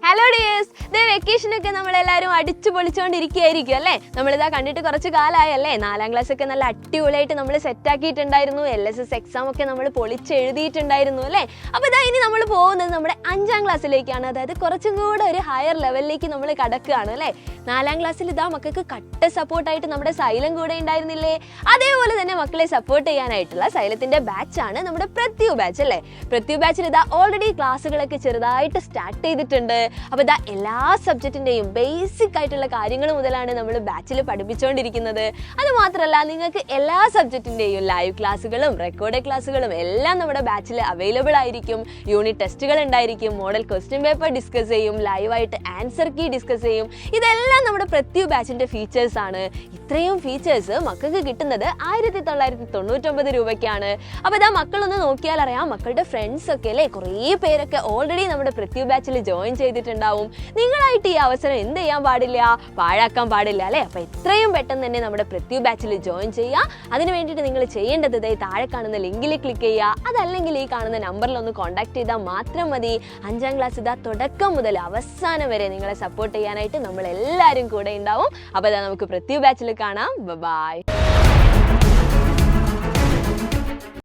Hello dears, ദേ വെക്കേഷനൊക്കെ നമ്മളെല്ലാവരും അടിച്ചു പൊളിച്ചുകൊണ്ടിരിക്കുകയായിരിക്കും അല്ലേ. നമ്മളിതാ കണ്ടിട്ട് കുറച്ച് കാലമായല്ലേ. 4ാം ക്ലാസ് ഒക്കെ നല്ല അടിപൊളിയായിട്ട് നമ്മൾ സെറ്റാക്കിയിട്ടുണ്ടായിരുന്നു. LSS എക്സാം ഒക്കെ നമ്മൾ പൊളിച്ചെഴുതിയിട്ടുണ്ടായിരുന്നു അല്ലേ. അപ്പോൾ ഇതാ ഇനി നമ്മൾ പോകുന്നത് നമ്മുടെ 5ാം ക്ലാസ്സിലേക്കാണ്. അതായത് കുറച്ചും കൂടെ ഒരു ഹയർ ലെവലിലേക്ക് നമ്മൾ കടക്കുകയാണ് അല്ലേ. 4ാം ക്ലാസ്സിൽ ഇതാ മക്കൾക്ക് കട്ട സപ്പോർട്ടായിട്ട് നമ്മുടെ സൈലം കൂടെ ഉണ്ടായിരുന്നില്ലേ. അതേപോലെ തന്നെ മക്കളെ സപ്പോർട്ട് ചെയ്യാനായിട്ടുള്ള സൈലത്തിന്റെ ബാച്ചാണ് നമ്മുടെ പ്രത്യു ബാച്ച് അല്ലേ. പ്രത്യു ബാച്ചിൽ ഇതാ ഓൾറെഡി ക്ലാസ്സുകളൊക്കെ ചെറുതായിട്ട് സ്റ്റാർട്ട് ചെയ്തിട്ടുണ്ട്. അപ്പോൾ ഇതാ എല്ലാ സബ്ജക്റ്റിന്റെയും ബേസിക് ആയിട്ടുള്ള കാര്യങ്ങൾ മുതലാണ് നമ്മൾ ബാച്ചിൽ പഠിപ്പിച്ചുകൊണ്ടിരിക്കുന്നത്. അത് മാത്രമല്ല, നിങ്ങൾക്ക് എല്ലാ സബ്ജക്റ്റിന്റെയും ലൈവ് ക്ലാസ്സുകളും റെക്കോർഡ് ക്ലാസ്സുകളും എല്ലാം നമ്മുടെ ബാച്ചിൽ അവൈലബിൾ ആയിരിക്കും. യൂണിറ്റ് ടെസ്റ്റുകൾ ഉണ്ടായിരിക്കും, മോഡൽ ക്വസ്റ്റ്യൻ പേപ്പർ ഡിസ്കസ് ചെയ്യും, ലൈവായിട്ട് ആൻസർ കീ ഡിസ്കസ് ചെയ്യും. ഇതെല്ലാം നമ്മുടെ പ്രത്യു ബാച്ചിന്റെ ഫീച്ചേഴ്സ് ആണ്. ഇത്രയും ഫീച്ചേഴ്സ് മക്കൾക്ക് കിട്ടുന്നത് 1999 രൂപയ്ക്കാണ്. അപ്പോൾ ഇതാ മക്കളൊന്ന് നോക്കിയാൽ അറിയാം, മക്കളുടെ ഫ്രണ്ട്സ് ഒക്കെ അല്ലേ കുറേ പേരൊക്കെ ഓൾറെഡി നമ്മുടെ പ്രത്യു ബാച്ചിൽ ജോയിൻ ചെയ്തിട്ടുണ്ടാവും. നിങ്ങളായിട്ട് ഈ അവസരം എന്ത് ചെയ്യാൻ പാടില്ല, പാഴാക്കാൻ പാടില്ല അല്ലേ. അപ്പോൾ എത്രയും പെട്ടെന്ന് തന്നെ നമ്മുടെ പ്രത്യു ബാച്ചിൽ ജോയിൻ ചെയ്യുക. അതിന് വേണ്ടിയിട്ട് നിങ്ങൾ ചെയ്യേണ്ടത് താഴെ കാണുന്ന ലിങ്കിൽ ക്ലിക്ക് ചെയ്യുക. അതല്ലെങ്കിൽ ഈ കാണുന്ന നമ്പറിൽ ഒന്ന് കോൺടാക്ട് ചെയ്താൽ മാത്രം മതി. 5ാം ക്ലാസ് ഇതാ തുടക്കം മുതൽ അവസാനം വരെ നിങ്ങളെ സപ്പോർട്ട് ചെയ്യാനായിട്ട് നമ്മൾ എല്ലാവരും കൂടെ ഉണ്ടാവും. അപ്പോൾ ഇതാ നമുക്ക് പ്രത്യു ബാച്ചിൽ കാണാം. ബൈ.